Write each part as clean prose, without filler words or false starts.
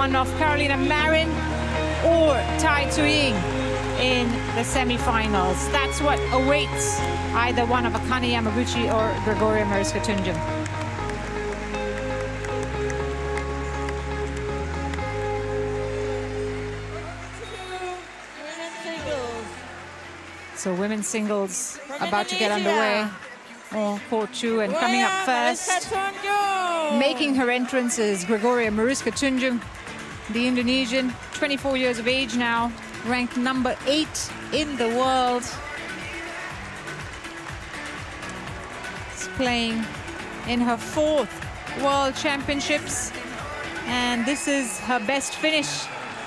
one of Carolina Marin or Tai Tzu-Ying in the semi-finals. That's what awaits either one of Akane Yamaguchi or Gregoria Mariska Tunjung. So women's singles about to get underway on court 2, and coming up first, making her entrance is Gregoria Mariska Tunjung, the Indonesian, 24 years of age now, ranked number 8 in the world. She's playing in her 4th World Championships, and this is her best finish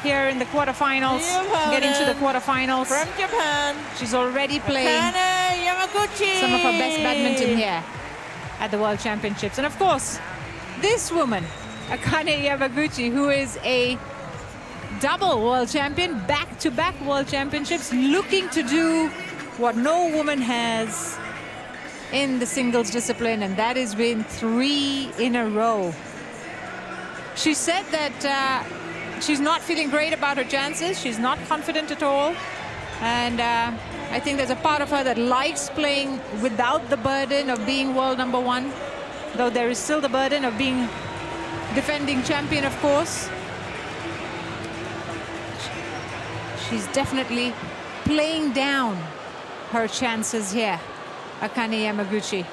here in the quarterfinals, getting to the quarterfinals. From Japan, she's already playing Akane Yamaguchi. Some of her best badminton here at the World Championships. And of course, this woman, Akane Yamaguchi, who is a double world champion, back-to-back World Championships, looking to do what no woman has in the singles discipline, and that is win 3 in a row. She said that she's not feeling great about her chances. She's not confident at all. And I think there's a part of her that likes playing without the burden of being world number 1, though there is still the burden of being defending champion, of course. She's definitely playing down her chances here, Akane Yamaguchi.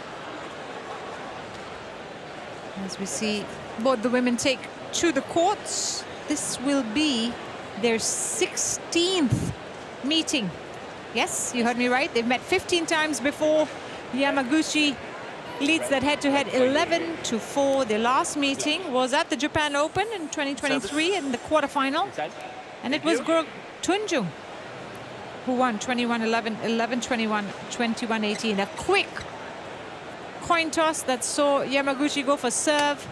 As we see both the women take to the courts. This will be their 16th meeting. Yes, you heard me right. They've met 15 times before. Yamaguchi leads that head-to-head 11-4. Their last meeting was at the Japan Open in 2023 in the quarterfinal. And it was Tunjung who won 21-11, 11-21, 21-18. A quick coin toss that saw Yamaguchi go for serve.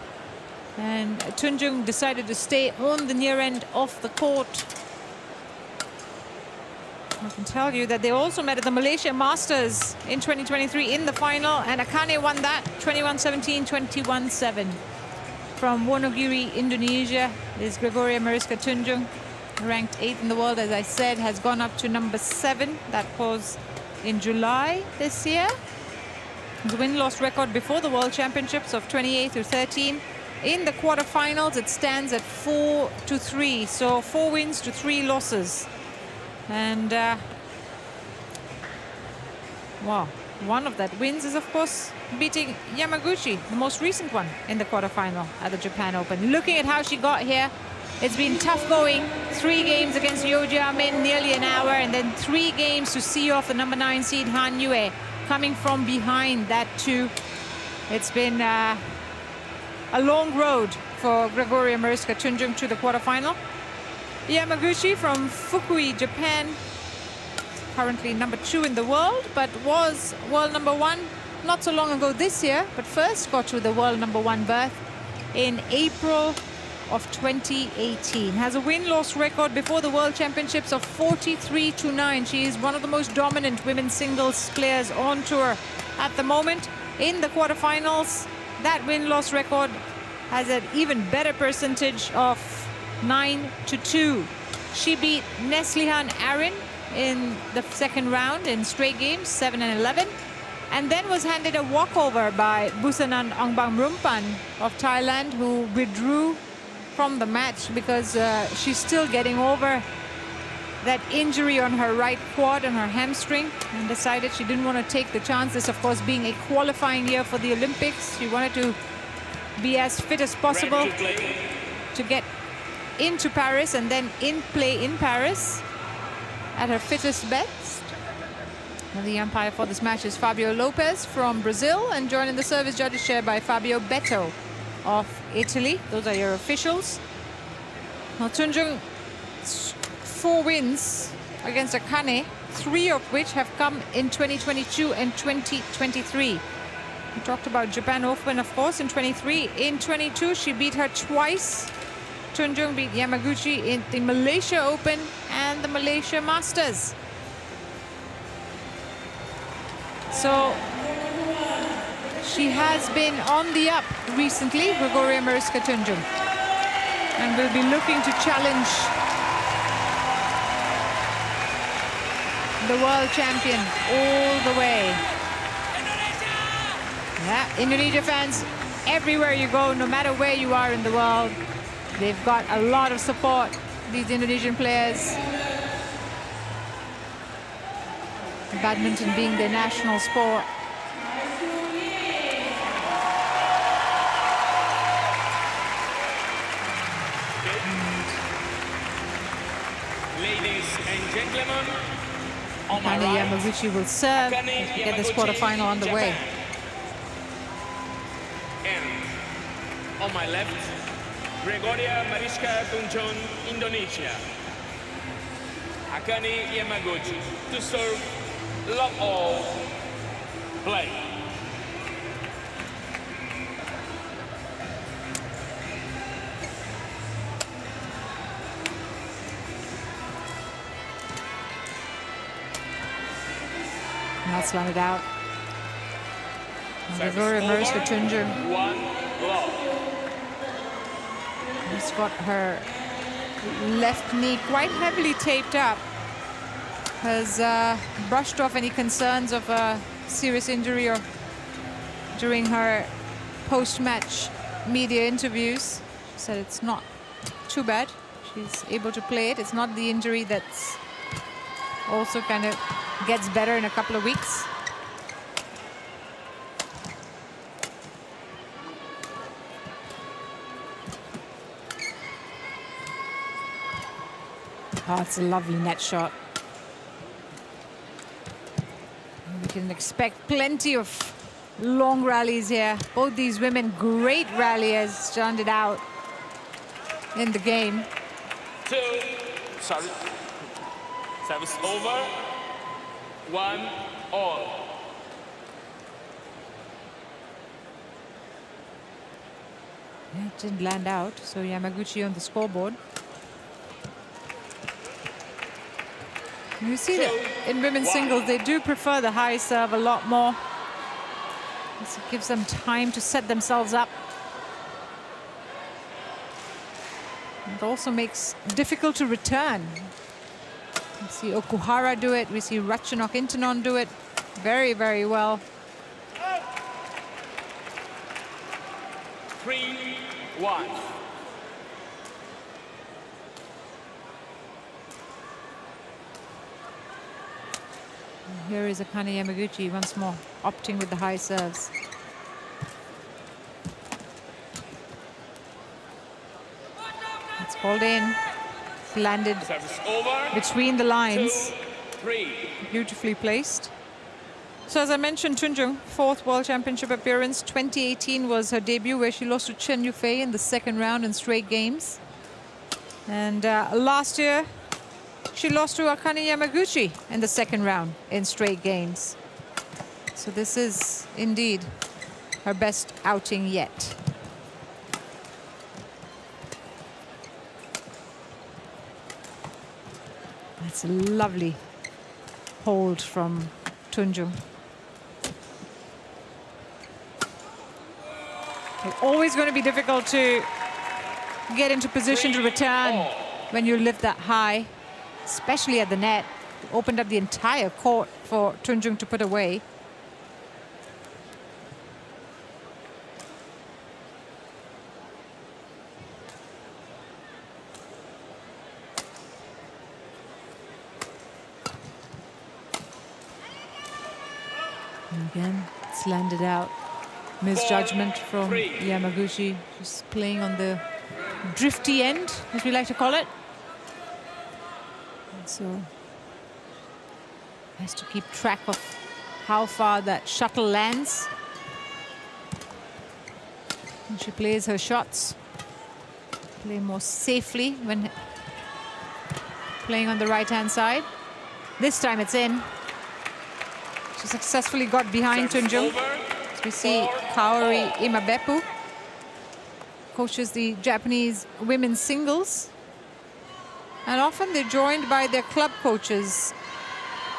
And Tunjung decided to stay on the near end of the court. I can tell you that they also met at the Malaysia Masters in 2023 in the final, and Akane won that 21-17, 21-7. From Wonogiri, Indonesia, is Gregoria Mariska Tunjung, ranked 8th in the world, as I said, has gone up to number 7. That was in July this year. The win-loss record before the World Championships of 28-13. In the quarterfinals, it stands at 4-3, so 4 wins to 3 losses. And wow, one of that wins is, of course, beating Yamaguchi, the most recent one in the quarterfinal at the Japan Open. Looking at how she got here, it's been tough going. 3 games against Yeo Jia-min, nearly an hour, and then 3 games to see off the number 9 seed Han Yue, coming from behind that too. It's been a long road for Gregoria Mariska Tunjung to the quarterfinal. Yamaguchi from Fukui, Japan, currently number 2 in the world, but was world number 1 not so long ago this year, but first got to the world number 1 berth in April of 2018. Has a win-loss record before the World Championships of 43-9. She is one of the most dominant women's singles players on tour at the moment. In the quarterfinals, that win-loss record has an even better percentage of 9-2. She beat Neslihan Arin in the second round in straight games, 7-11, and then was handed a walkover by Busanan Ongbang-Rumpan of Thailand, who withdrew from the match because she's still getting over that injury on her right quad and her hamstring, and decided she didn't want to take the chance. This, of course, being a qualifying year for the Olympics. She wanted to be as fit as possible to get into Paris and then play in Paris at her fittest best. And the umpire for this match is Fabio Lopez from Brazil, and joining the service judges chaired by Fabio Beto of Italy. Those are your officials. Now, Tunjung, 4 wins against Akane, 3 of which have come in 2022 and 2023. We talked about Japan Open, of course, in 23. In 22, she beat her twice. Tunjung beat Yamaguchi in the Malaysia Open and the Malaysia Masters. So she has been on the up recently, Gregoria Mariska Tunjung. and will be looking to challenge the world champion all the way. Yeah, Indonesia fans, everywhere you go, no matter where you are in the world, they've got a lot of support, these Indonesian players. Badminton being their national sport. Ladies and gentlemen, Akane Yamaguchi will serve to get this quarterfinal on the way. And on my left, Gregoria Mariska Tunjung, Indonesia. Akane Yamaguchi to serve, love all, play. That's landed out. Gregoria Mariska Tunjung. One love. She's got her left knee quite heavily taped up. Has brushed off any concerns of a serious injury or during her post-match media interviews. She said it's not too bad. She's able to play it. It's not the injury that's also kind of gets better in a couple of weeks. Oh, it's a lovely net shot. We can expect plenty of long rallies here. Both these women, great ralliers, turned it out in the game. Service over. 1-all. Yeah, it didn't land out, so Yamaguchi on the scoreboard. You see that in women's singles, they do prefer the high serve a lot more. This gives them time to set themselves up. It also makes it difficult to return. We see Okuhara do it. We see Ratchanok Intanon do it very, very well. 3-1. Here is Akane Yamaguchi once more, opting with the high serves. It's called in. It's landed between the lines. 2-3. Beautifully placed. So as I mentioned, Tunjung, 4th World Championship appearance. 2018 was her debut, where she lost to Chen Yufei in the second round in straight games. And last year, she lost to Akane Yamaguchi in the second round in straight games. So this is indeed her best outing yet. That's a lovely hold from Tunjung. It's always going to be difficult to get into position to return when you lift that high, especially at the net. Opened up the entire court for Tunjung to put away. And again, it's landed out. Misjudgment from Yamaguchi, just playing on the drifty end, as we like to call it. And so has to keep track of how far that shuttle lands. And she plays her shots. Play more safely when playing on the right-hand side. This time it's in. She successfully got behind Tunjung. We see Kaori Imabepu coaches the Japanese women's singles. And often they're joined by their club coaches,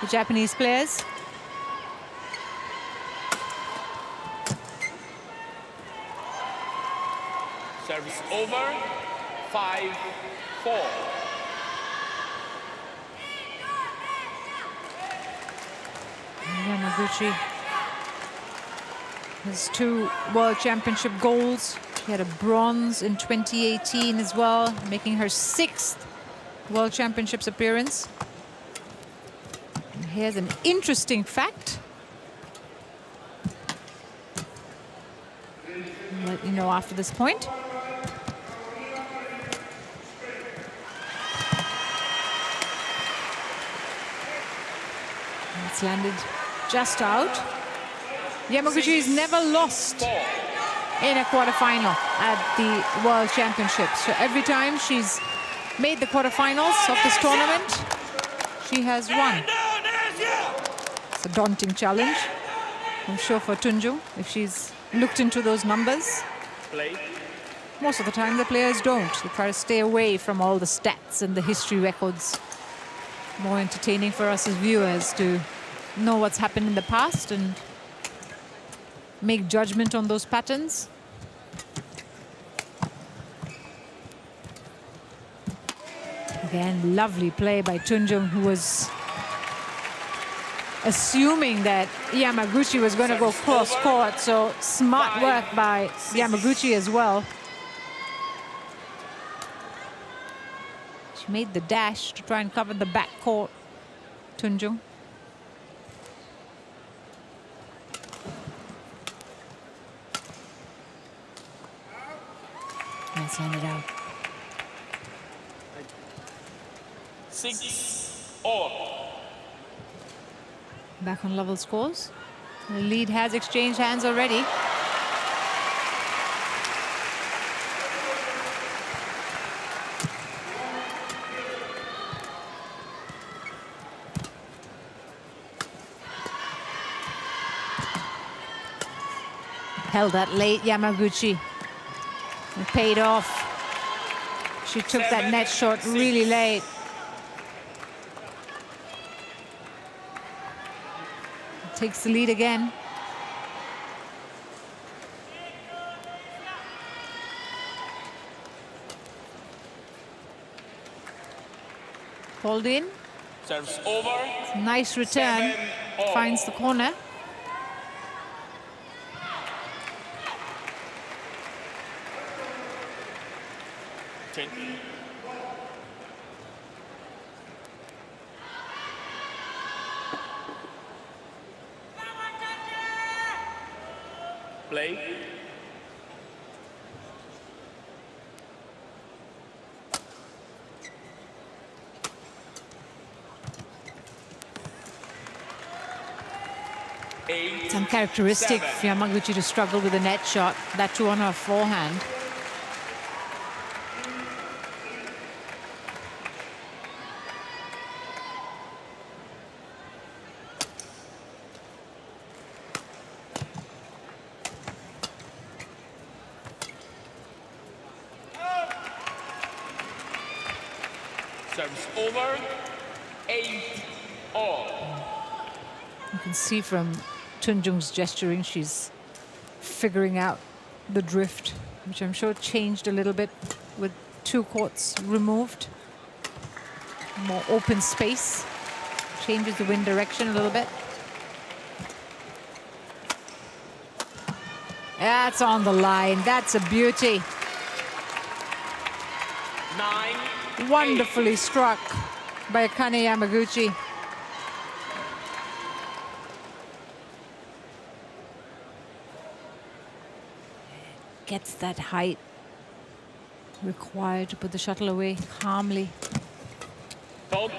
the Japanese players. Service over. 5-4. Yamaguchi has 2 World Championship golds. She had a bronze in 2018 as well, making her 6th World Championships appearance. And here's an interesting fact. I'll let you know after this point. It's landed just out. Yamaguchi has never lost in a quarterfinal at the World Championships. So every time she's made the quarterfinals of this tournament, she has won. It's a daunting challenge, I'm sure, for Tunjung, if she's looked into those numbers. Play. Most of the time the players don't. They try to stay away from all the stats and the history records. More entertaining for us as viewers to know what's happened in the past and make judgment on those patterns. Again, lovely play by Tunjung, who was assuming that Yamaguchi was going to go cross court, so smart work by Yamaguchi as well. She made the dash to try and cover the back court, Tunjung. Let's hand it out. 6-all. Back on level scores. The lead has exchanged hands already. Held that late, Yamaguchi. It paid off. She took that net shot really late. Takes the lead again. Called in. Serves over. Nice return. 7-all. Finds the corner. Play. It's uncharacteristic for Yamaguchi to struggle with a net shot, that too on her forehand. Serves over. 8-all. You can see from Tunjung's gesturing, she's figuring out the drift, which I'm sure changed a little bit with 2 courts removed. More open space. Changes the wind direction a little bit. That's on the line. That's a beauty. 9. Wonderfully struck by Akane Yamaguchi. Gets that height required to put the shuttle away calmly. Top.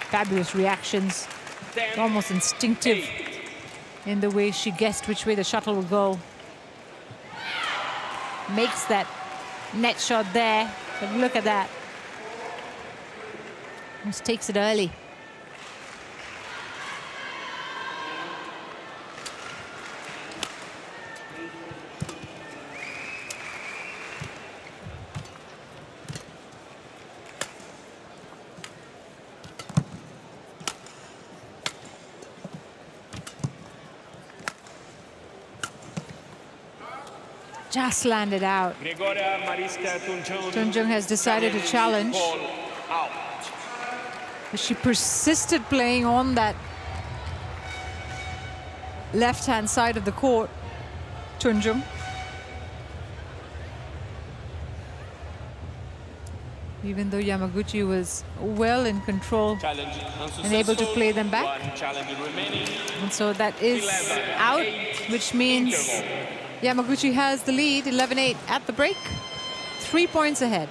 Fabulous reactions. 10. Almost instinctive 8. in the way she guessed which way the shuttle will go. Makes that net shot there. But look at that. Just takes it early. just landed out. Gregoria Mariska Tunjung. Tunjung has decided to challenge. Ball out. But she persisted playing on that left-hand side of the court, Tunjung. Even though Yamaguchi was well in control Challenge and able to play them back. One challenge remaining. And so that is 11, out, 8, which means interval. Yamaguchi has the lead, 11-8 at the break, 3 points ahead.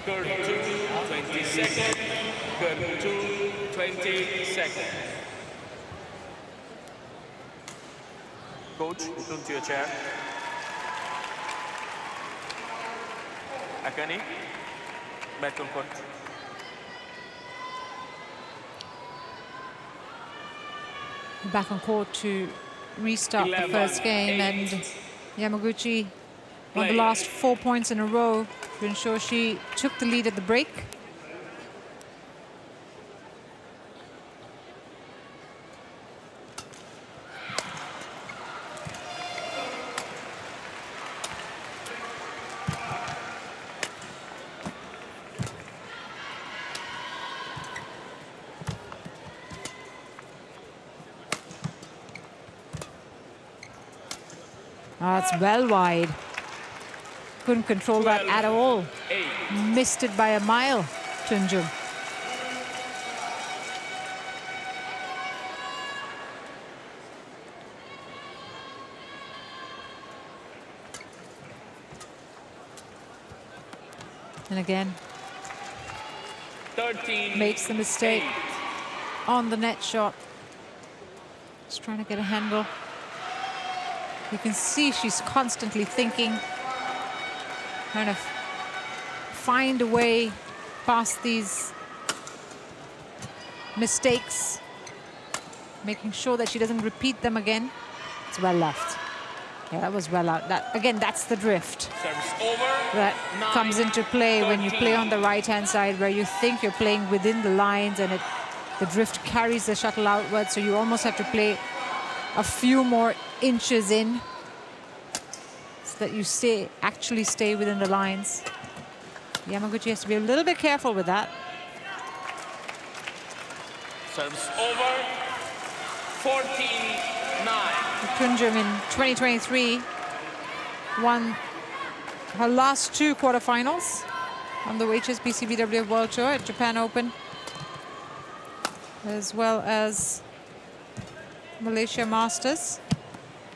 Curve 2, 20 seconds. Curve 2, 20 seconds. Coach, return to your chair. Akane, back on court. Back on court to restart 11, the first game, 8. and Yamaguchi on the last 4 points in a row to ensure she took the lead at the break. That's well wide. Couldn't control that at all. 8. Missed it by a mile, Tunjung. And again, 13. makes the mistake on the net shot. Just trying to get a handle. You can see she's constantly thinking, trying to find a way past these mistakes, making sure that she doesn't repeat them again. It's well left. Yeah, that was well out. That, again, that's the drift Service over. that 9, comes into play when you 13. play on the right-hand side, where you think you're playing within the lines, and the drift carries the shuttle outward, so you almost have to play a few more inches in so that you actually stay within the lines. Yamaguchi has to be a little bit careful with that. Service over. 14-9. Tunjung in 2023 won her last 2 quarterfinals on the HSBC BWF World Tour at Japan Open, as well as Malaysia Masters.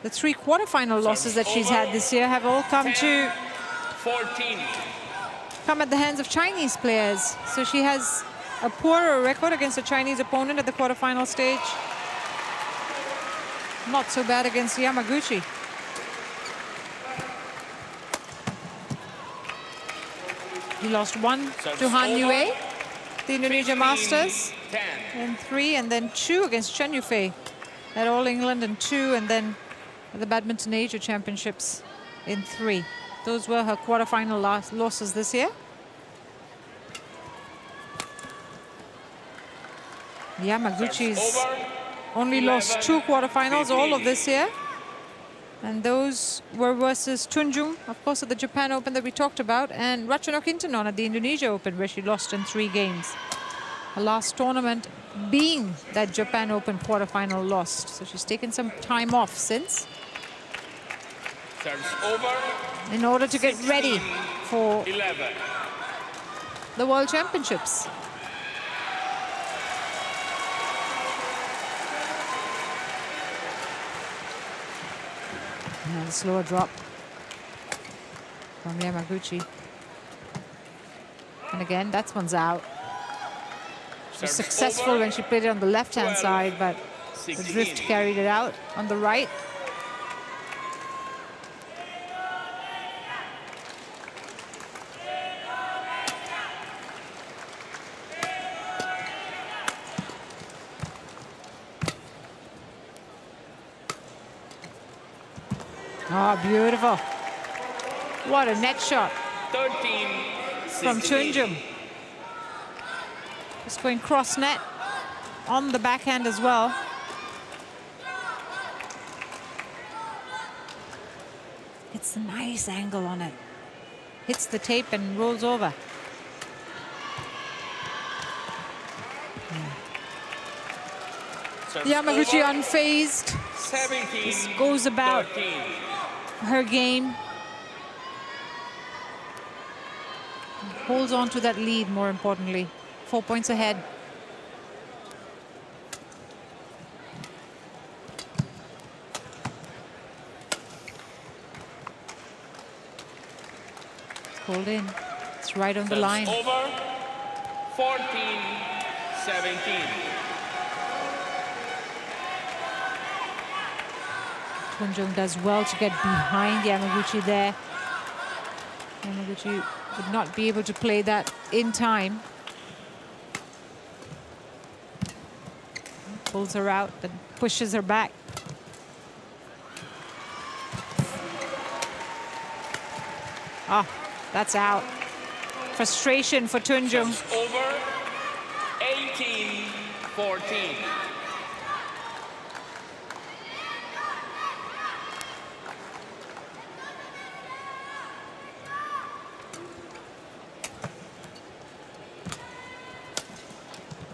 The 3 quarterfinal losses that she's had this year have all come 14. at the hands of Chinese players. So she has a poorer record against a Chinese opponent at the quarterfinal stage. Not so bad against Yamaguchi. He lost 1 to Han Yue, the Indonesia Masters, 10. in 3, and then 2 against Chen Yufei at All England, and 2, and then at the Badminton Asia Championships in 3. Those were her quarterfinal losses this year. Yamaguchi's only lost 2 quarterfinals all of this year, and those were versus Tunjung, of course, at the Japan Open that we talked about, and Ratchanok Intanon at the Indonesia Open, where she lost in 3 games. Her last tournament being that Japan Open quarterfinal lost. So she's taken some time off since, Service over. in order to get ready for 11. the World Championships. And a slower drop from Yamaguchi. And again, that one's out. She was Service successful over. when she played it on the left-hand 12, side, but the drift 16. carried it out on the right. Oh, beautiful. What a net shot 13, from 16. Tunjung. Just going cross net on the backhand as well. It's a nice angle on it. Hits the tape and rolls over. Serves Yamaguchi over. unfazed. 17, Just goes about 13. her game. Holds on to that lead, more importantly. 4 points ahead. Pulled in. It's right on the Serves line. over. 14, 17. Tunjung does well to get behind Yamaguchi there. Yamaguchi would not be able to play that in time. Pulls her out, then pushes her back. Ah, that's out. Frustration for Tunjung. Serves over. 18, 14.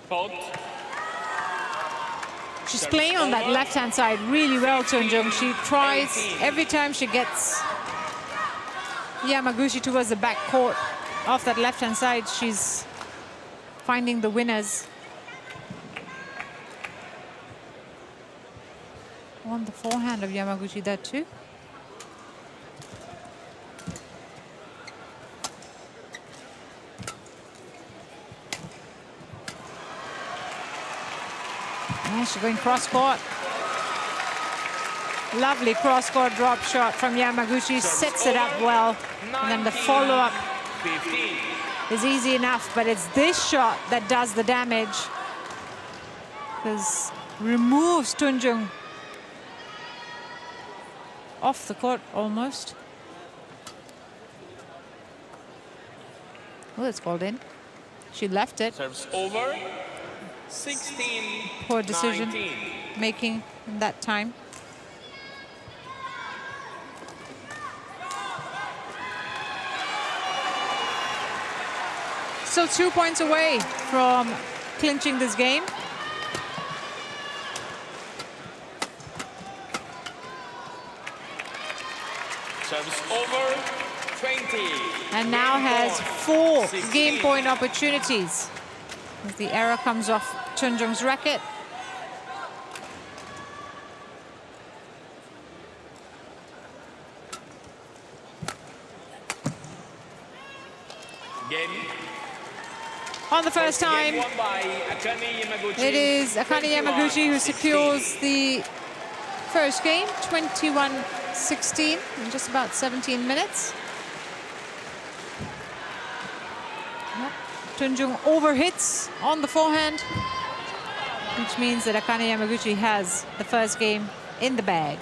Fault. She's playing on that left-hand side really well, Tunjung. She tries every time she gets Yamaguchi towards the back court off that left-hand side. She's finding the winners. On the forehand of Yamaguchi there too. And she's going cross-court. Lovely cross-court drop shot from Yamaguchi. Sets it up well. And then the follow-up 15. is easy enough, but it's this shot that does the damage. Because removes Tunjung off the court almost. Oh, it's called in. She left it. Serves over. 16, Poor decision 19. making in that time. Still 2 points away from clinching this game. Serves over. 20. And now has 4 game point opportunities. As the error comes off Tunjung's racket. Game. On the first time, Game won by Akane Yamaguchi. it is Akane Yamaguchi who 21-16. secures the first game, 21-16, in just about 17 minutes. Tunjung overhits on the forehand, which means that Akane Yamaguchi has the first game in the bag.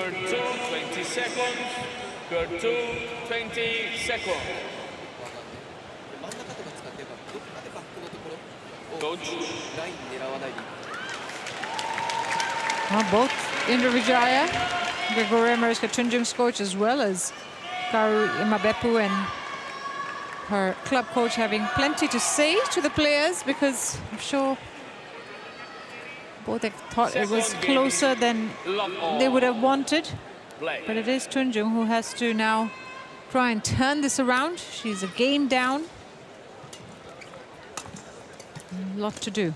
Good 2, 20 seconds. Good 2, 20 seconds. Coach. Well, both Indonesia, Gregoria Mariska Tunjung's coach, as well as Karu Imabepu and her club coach, having plenty to say to the players, because I'm sure both thought it was closer than they would have wanted. But it is Tunjung who has to now try and turn this around. She's a game down. A lot to do.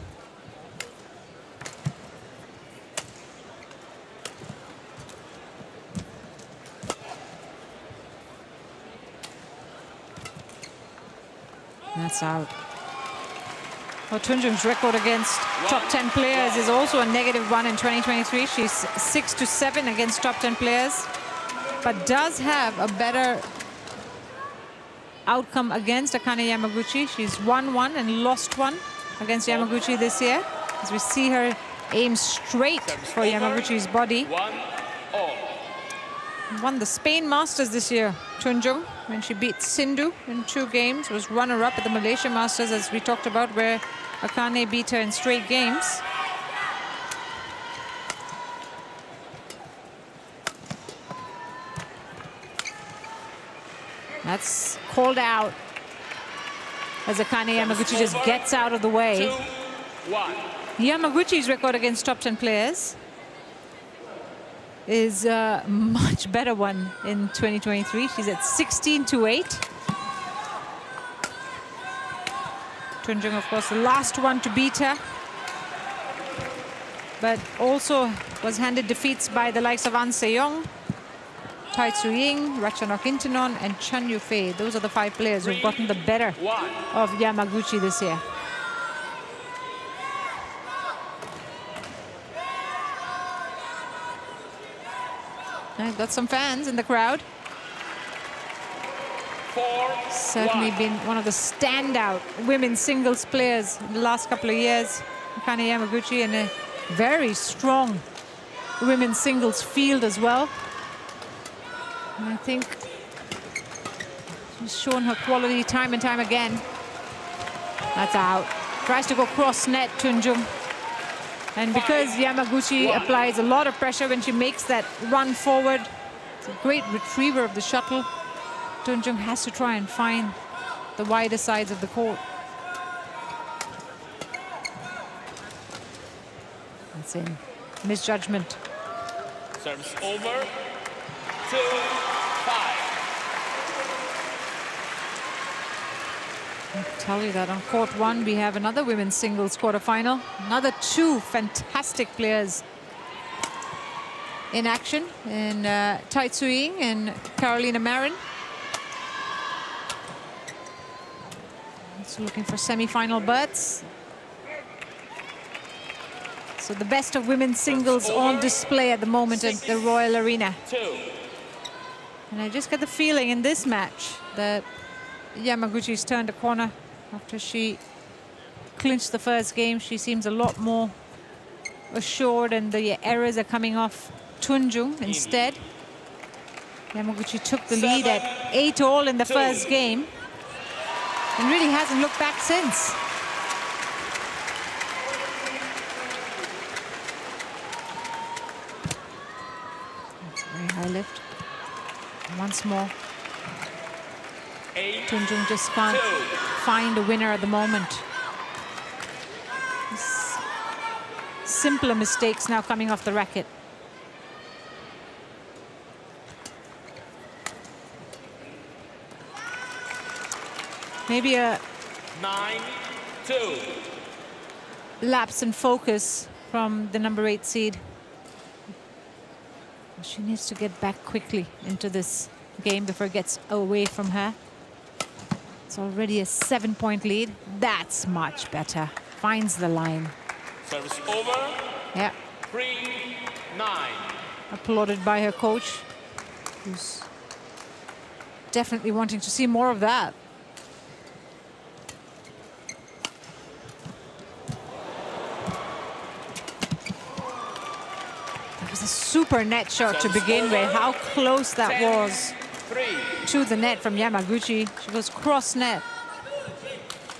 That's out. Well, Tunjung's record against top 10 players is also a -1 in 2023. She's 6-7 against top 10 players, but does have a better outcome against Akane Yamaguchi. She's won 1 and lost 1 against Yamaguchi this year, as we see her aim straight for Yamaguchi's body. Won the Spain Masters this year, Tunjung, when she beat Sindhu in 2 games. Was runner-up at the Malaysia Masters, as we talked about, where Akane beat her in straight games. That's called out as Akane Yamaguchi just gets out of the way. Yamaguchi's record against top 10 players is a much better one in 2023. She's at 16-8. Tunjung, of course, the last one to beat her, but also was handed defeats by the likes of An Se-yong, Tai Tzu-ying, Ratchanok Intanon, and Chan Yufei. Those are the 5 players who've gotten the better of Yamaguchi this year. I've got some fans in the crowd. Certainly been one of the standout women's singles players in the last couple of years, Akane Yamaguchi, and a very strong women's singles field as well. And I think she's shown her quality time and time again. That's out. Tries to go cross net, Tunjung. And because Yamaguchi applies a lot of pressure when she makes that run forward, it's a great retriever of the shuttle. Tunjung has to try and find the wider sides of the court. That's in. Misjudgment. Service over. 2-5. I can tell you that on court 1 we have another women's singles quarterfinal. Another 2 fantastic players in action, in Tai Tzu-ying and Carolina Marin. So looking for semi-final berths. So the best of women's singles on display at the moment at the Royal Arena. And I just get the feeling in this match that Yamaguchi's turned a corner after she clinched the first game. She seems a lot more assured, and the errors are coming off Tunjung instead. Yamaguchi took the lead at 8-all in the first game and really hasn't looked back since. That's a very high lift. And once more, Tunjung just can't find a winner at the moment. Simpler mistakes now coming off the racket. Maybe a 9-2. lapse in focus from the number 8 seed. She needs to get back quickly into this game before it gets away from her. It's already a 7-point lead. That's much better. Finds the line. Service over. Yeah. 3-9. Applauded by her coach, who's definitely wanting to see more of that. That was a super net shot to begin with. How close that was to the net from Yamaguchi. She goes cross net,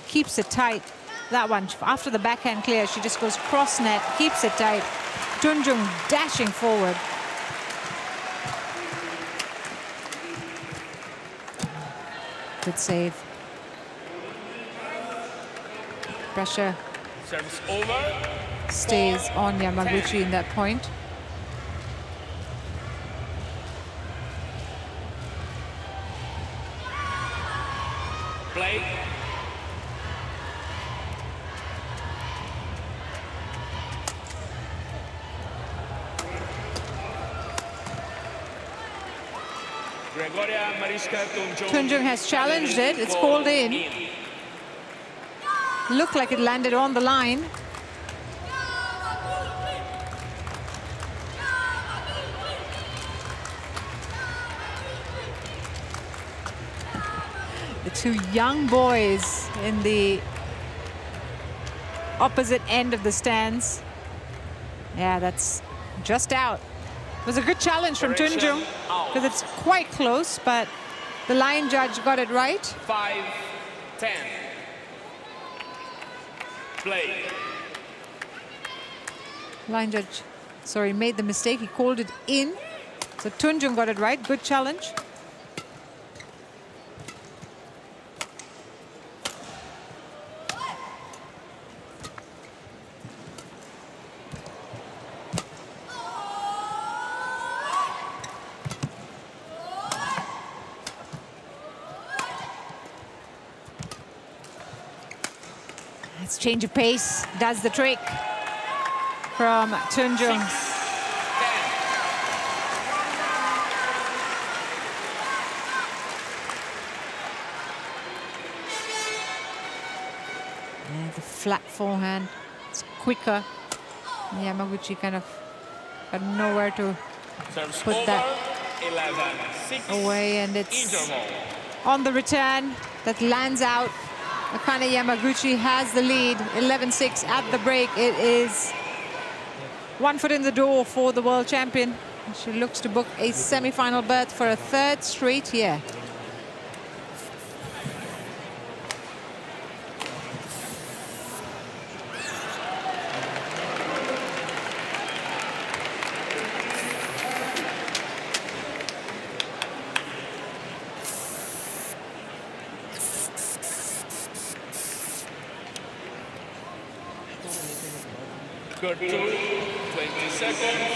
keeps it tight. That one, after the backhand clear, she just goes cross net, keeps it tight. Tunjung dashing forward. Good save. Pressure Service over. stays on Yamaguchi in that point. Play. Gregoria Mariska Tunjung. Tunjung has challenged it. It's called in. Looked like it landed on the line. The two young boys in the opposite end of the stands. Yeah, that's just out. It was a good challenge from Tunjung because it's quite close, but the line judge got it right. 5-10. Play. Line judge, sorry, made the mistake. He called it in. So Tunjung got it right. Good challenge. Let's change of pace. Does the trick from Tunjung. Yeah, the flat forehand. It's quicker. Yamaguchi kind of got nowhere to Service put over. that 11-6. away, and it's Interval. on the return that lands out. Akane Yamaguchi has the lead, 11-6 at the break. It is 1 foot in the door for the world champion. She looks to book a semi-final berth for a third straight year. Good 2, 20 seconds.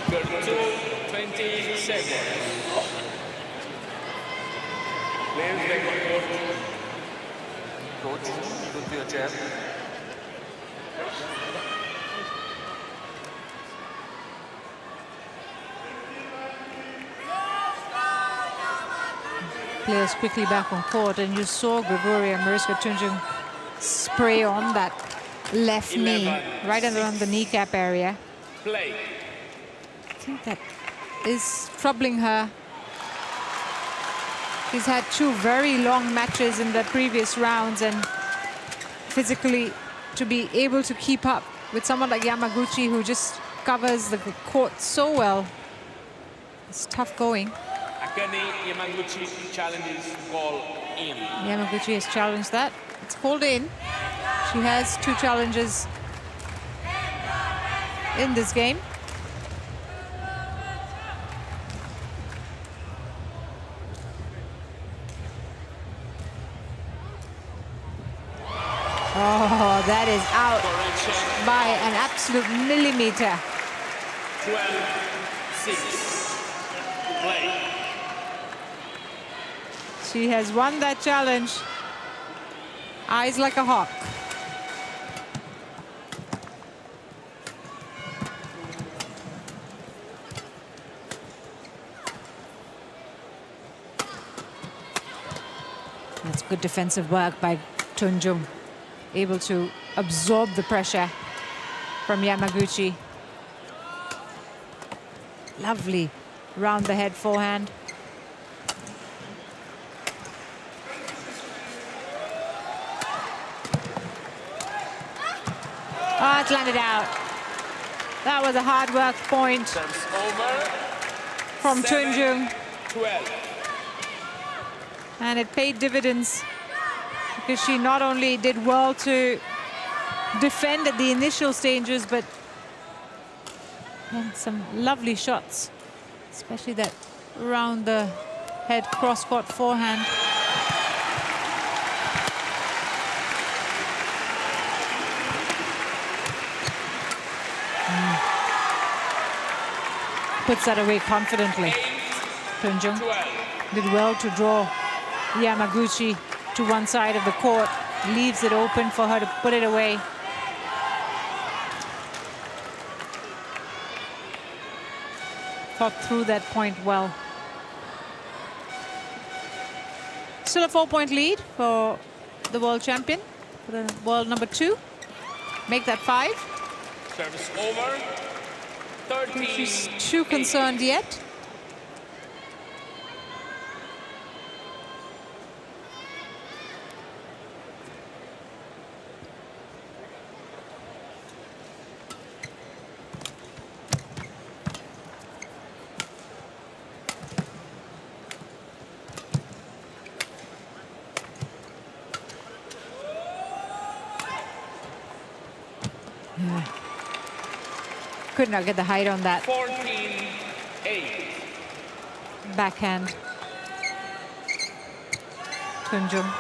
Good 2, 20 seconds. Players ready for coach. Go to your chair. Players quickly back on court, and you saw Gregoria Mariska Tunjung spray on that left knee, right around the kneecap area. Play. I think that is troubling her. She's had 2 very long matches in the previous rounds, and physically to be able to keep up with someone like Yamaguchi, who just covers the court so well, it's tough going. Akane Yamaguchi challenges call in. Yamaguchi has challenged that. It's called in. She has 2 challenges in this game. Oh, that is out by an absolute millimeter. 12-6. Play. She has won that challenge. Eyes like a hawk. That's good defensive work by Tunjung. Able to absorb the pressure from Yamaguchi. Lovely round the head forehand. Oh, it's landed out. That was a hard work point Serves over. from Tunjung. 12. And it paid dividends because she not only did well to defend at the initial stages, but had some lovely shots, especially that round the head cross-court forehand. Puts that away confidently. Tunjung did well to draw Yamaguchi to one side of the court, leaves it open for her to put it away. Thought through that point well. Still a 4-point lead for the world champion, for the world number 2. Make that 5. Service over. 13. She's too concerned yet. Could not get the height on that 14-8. backhand. Tunjung.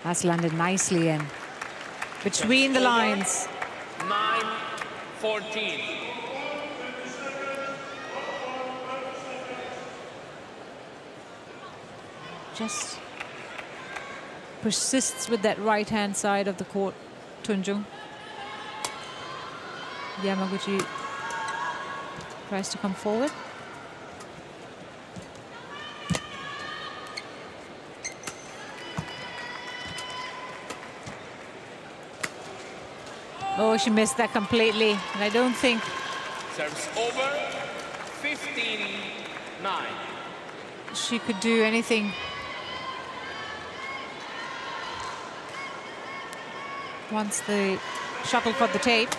That's landed nicely in between the lines. 9-14. Just persists with that right-hand side of the court, Tunjung. Yamaguchi tries to come forward. Oh, she missed that completely. And I don't think... Serves over. 15-9. She could do anything. Once the shuttle caught the tape.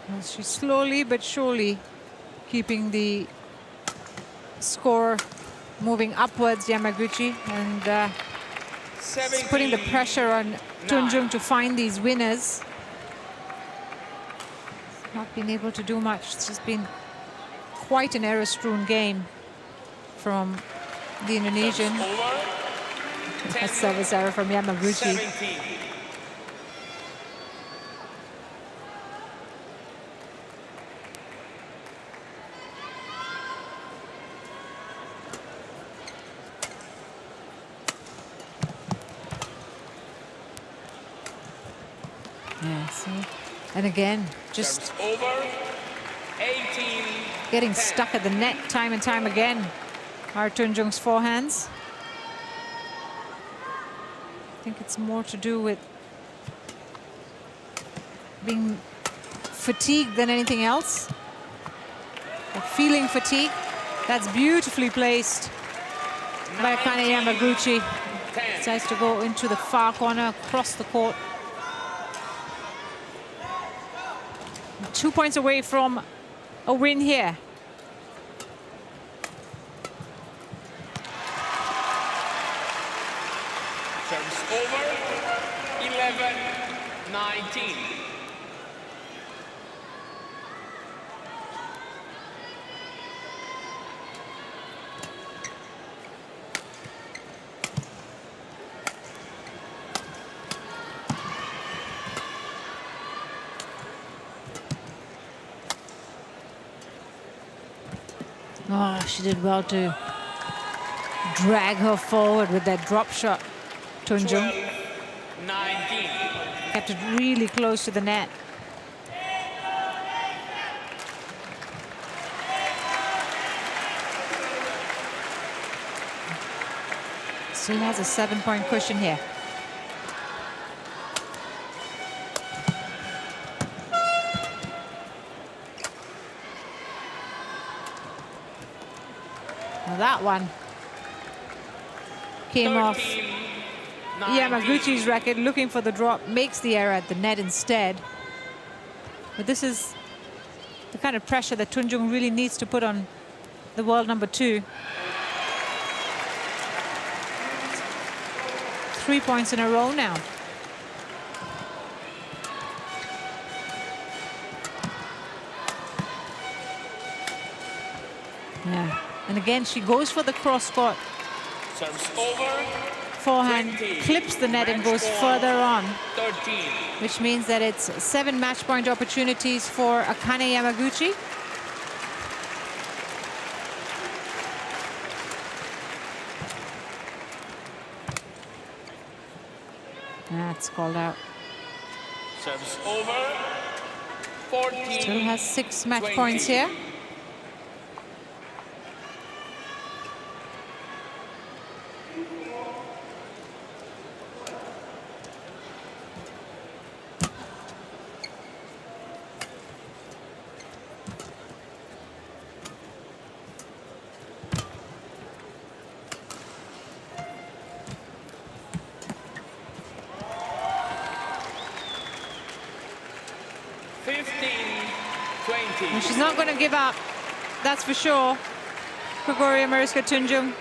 Well, she's slowly but surely keeping the score moving upwards, Yamaguchi, and putting the pressure on Tunjung to find these winners. Not been able to do much. It's just been quite an error-strewn game from the Indonesian. A service error from Yamaguchi. 17. Yeah, see? And again, just over. 18. getting stuck at the net time and time again. Are Tunjung's forehands. I think it's more to do with being fatigued than anything else. Or feeling fatigue. That's beautifully placed by Akane Yamaguchi. Decides to go into the far corner, across the court. 2 points away from a win here. Serves over. 11-19. Oh, she did well to drag her forward with that drop shot. Tunjung. 19. Kept it really close to the net. Still has a 7-point cushion here. Now that one came off Yamaguchi's racket, looking for the drop, makes the error at the net instead. But this is the kind of pressure that Tunjung really needs to put on the world number 2. 3 points in a row now. Yeah, and again she goes for the cross court. Serves over. Forehand 20. clips the net and Match goes point, further on, 13. which means that it's 7 match point opportunities for Akane Yamaguchi. That's called out. Serves over. 14. Still has 6 match 20. points here. And she's not going to give up, that's for sure. Gregoria Mariska Tunjung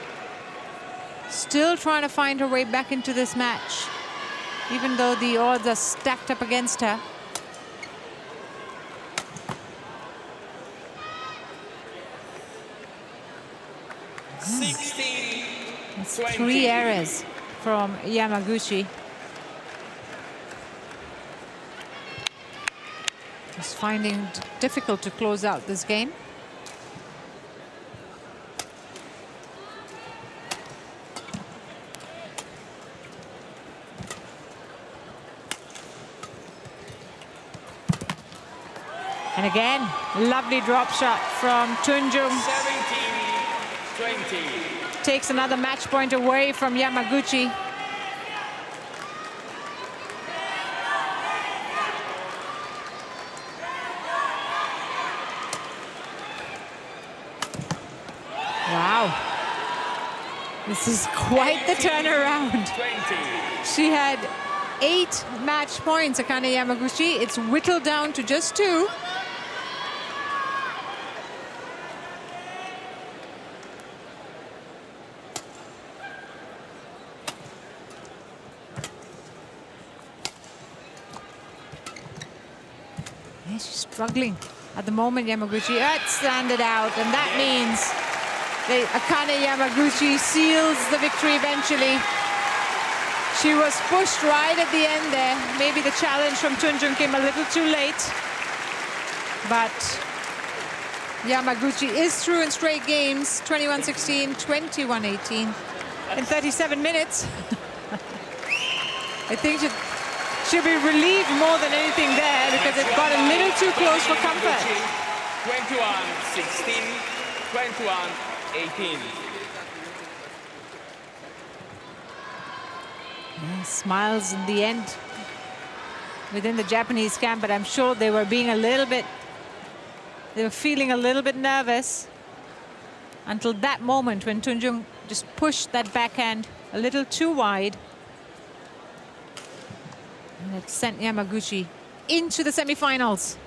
still trying to find her way back into this match, even though the odds are stacked up against her. That's 3 errors from Yamaguchi. Just finding it difficult to close out this game. And again, lovely drop shot from Tunjung. 17-20. Takes another match point away from Yamaguchi. Wow. This is quite the turnaround. 20. She had 8 match points, Akane Yamaguchi. It's whittled down to just 2. Yeah, she's struggling at the moment, Yamaguchi. That's landed out, and that means Akane Yamaguchi seals the victory eventually. She was pushed right at the end there. Maybe the challenge from Tunjung came a little too late. But Yamaguchi is through in straight games, 21-16, 21-18 in 37 minutes. I think she'll be relieved more than anything there because it got a little too close for comfort. 21-16, 21-18. Yeah, smiles in the end within the Japanese camp, but I'm sure they were being they were feeling a little bit nervous until that moment when Tunjung just pushed that backhand a little too wide. And it sent Yamaguchi into the semifinals.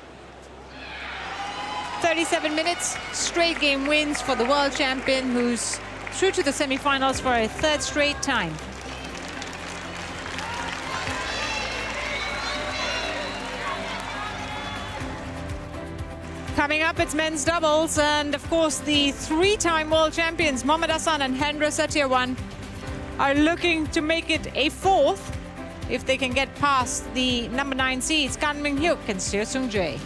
37 minutes, straight game wins for the world champion, who's through to the semifinals for a 3rd straight time. Coming up, it's men's doubles, and of course the 3-time world champions Mohammad Hassan and Hendra Setiawan are looking to make it a 4th if they can get past the number 9 seeds Kan Min-hyuk and Seo Seung-jae.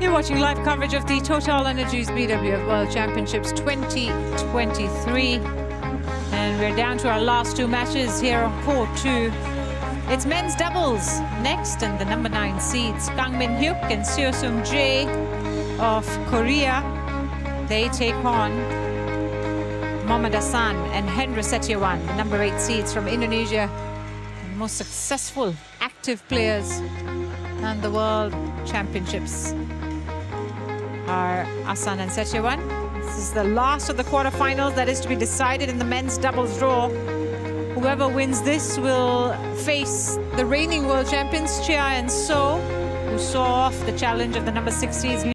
You're watching live coverage of the TotalEnergies BWF World Championships 2023. And we're down to our last two matches here on court 2. It's men's doubles next, and the number 9 seeds, Kang Min Hyuk and Seo Sung Jae of Korea. They take on Mohammad Hassan and Hendra Setiawan, the number 8 seeds from Indonesia. The most successful active players and the World Championships are Hassan and Setiawan. This is the last of the quarterfinals that is to be decided in the men's doubles draw. Whoever wins this will face the reigning world champions, Chia and So, who saw off the challenge of the number 6 seeds